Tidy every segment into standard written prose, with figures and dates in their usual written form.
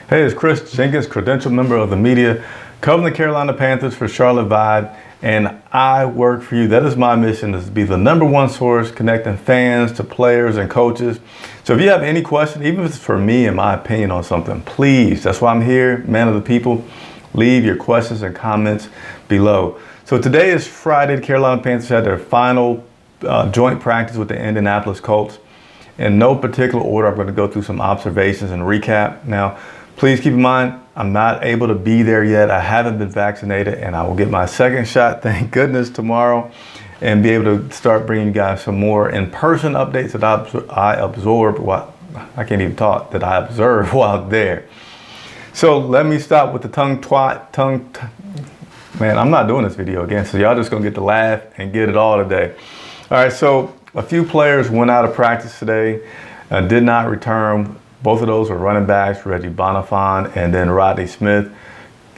Hey, it's Chris Jenkins, credentialed member of the media, covering the Carolina Panthers for Charlotte Vibe, and I work for you. That is my mission, is to be the #1 source connecting fans to players and coaches. So if you have any question, even if it's for me and my opinion on something, please, that's why I'm here, man of the people, leave your questions and comments below. So today is Friday. The Carolina Panthers had their final joint practice with the Indianapolis Colts. In no particular order, I'm going to go through some observations and recap. Now, please keep in mind, I'm not able to be there yet. I haven't been vaccinated, and I will get my second shot, thank goodness, tomorrow, and be able to start bringing you guys some more in-person updates that I absorb while, I can't even talk, that I observe while there. So let me stop with the man, I'm not doing this video again, so y'all just gonna get to laugh and get it all today. All right, so a few players went out of practice today, did not return. Both of those were running backs, Reggie Bonifant and then Rodney Smith.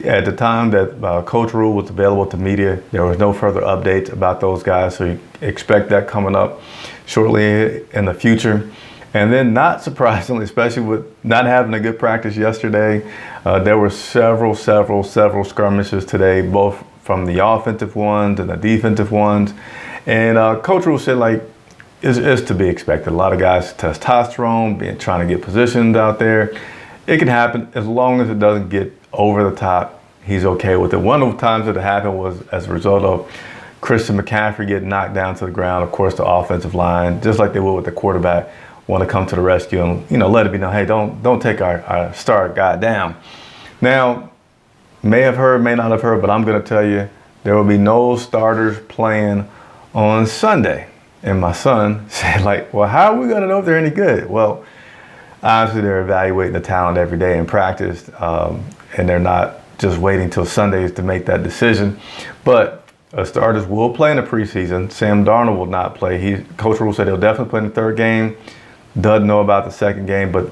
At the time that Coach Rule was available to media, there was no further updates about those guys, so you expect that coming up shortly in the future. And then, not surprisingly, especially with not having a good practice yesterday, there were several skirmishes today, both from the offensive ones and the defensive ones. And Coach Rule said, like, is to be expected. A lot of guys, testosterone, trying to get positioned out there. It can happen as long as it doesn't get over the top. He's okay with it. One of the times that it happened was as a result of Christian McCaffrey getting knocked down to the ground. Of course, the offensive line, just like they would with the quarterback, want to come to the rescue and let it be known, hey, don't take our star guy down. Now, may have heard, may not have heard, but I'm going to tell you, there will be no starters playing on Sunday. And my son said, like, well, how are we going to know if they're any good? Well, obviously they're evaluating the talent every day in practice, and they're not just waiting till Sundays to make that decision. But starters will play in the preseason. Sam Darnold will not play. Coach Rule said he'll definitely play in the third game. Doesn't know about the second game, but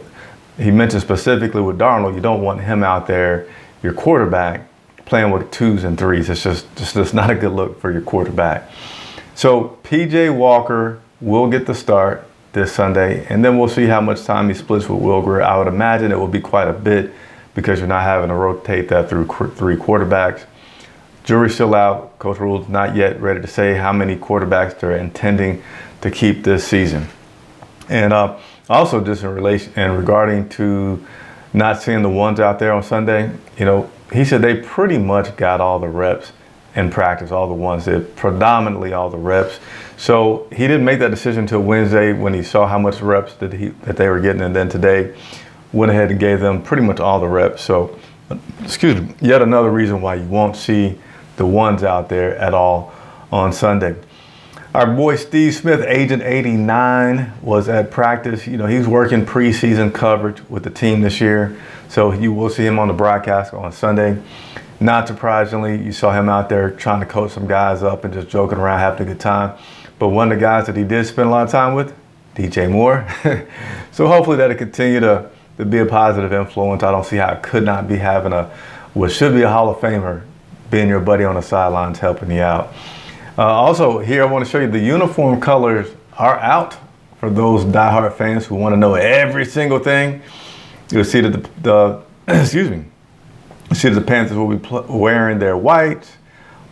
he mentioned specifically with Darnold, you don't want him out there, your quarterback, playing with 2s and 3s. It's just not a good look for your quarterback. So P.J. Walker will get the start this Sunday, and then we'll see how much time he splits with Will Grier. I would imagine it will be quite a bit because you're not having to rotate that through 3 quarterbacks. Jury's still out. Coach Rule's not yet ready to say how many quarterbacks they're intending to keep this season. And also just regarding to not seeing the ones out there on Sunday, he said they pretty much got all the reps in practice, all the ones that predominantly all the reps. So he didn't make that decision until Wednesday when he saw how much reps that they were getting, and then today went ahead and gave them pretty much all the reps. So, excuse me, yet another reason why you won't see the ones out there at all on Sunday. Our boy Steve Smith, Agent 89, was at practice. He's working preseason coverage with the team this year, so you will see him on the broadcast on Sunday. Not surprisingly, you saw him out there trying to coach some guys up and just joking around, having a good time. But one of the guys that he did spend a lot of time with, DJ Moore. So hopefully that'll continue to be a positive influence. I don't see how it could not be having what should be a Hall of Famer being your buddy on the sidelines helping you out. Also, here I want to show you the uniform colors are out for those diehard fans who want to know every single thing. You'll see that the Panthers will be wearing their whites.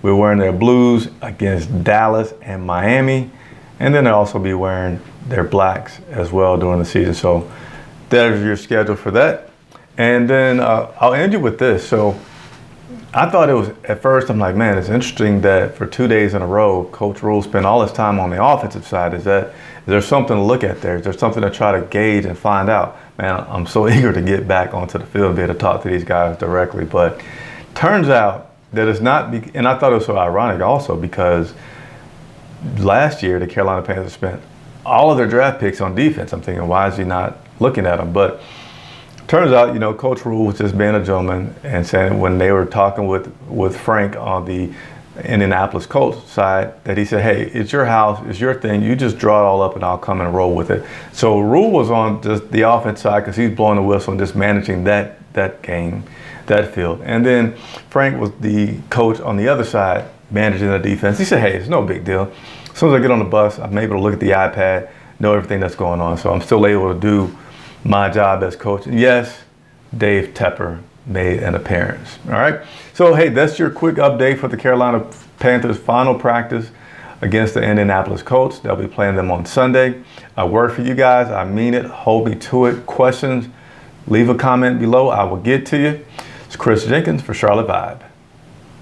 We're wearing their blues against Dallas and Miami. And then they'll also be wearing their blacks as well during the season. So there's your schedule for that. And then I'll end you with this. So I thought it was, at first, I'm like, man, it's interesting that for 2 days in a row, Coach Rule spent all his time on the offensive side. Is there something to look at there? Is there something to try to gauge and find out? Man, I'm so eager to get back onto the field and be able to talk to these guys directly. But turns out that it's not, and I thought it was so ironic also because last year the Carolina Panthers spent all of their draft picks on defense. I'm thinking, why is he not looking at them? But turns out, Coach Rule was just being a gentleman and saying when they were talking with Frank on the Indianapolis Colts side, that he said, hey, it's your house, it's your thing, you just draw it all up and I'll come and roll with it. So Rule was on just the offense side because he's blowing the whistle and just managing that game, that field. And then Frank was the coach on the other side, managing the defense. He said, hey, it's no big deal. As soon as I get on the bus, I'm able to look at the iPad, know everything that's going on. So I'm still able to do my job as coach. And yes, Dave Tepper made an appearance. All right. So, hey, that's your quick update for the Carolina Panthers final practice against the Indianapolis Colts. They'll be playing them on Sunday. I work for you guys. I mean it. Hold me to it. Questions, leave a comment below. I will get to you. It's Chris Jenkins for Charlotte Vibe.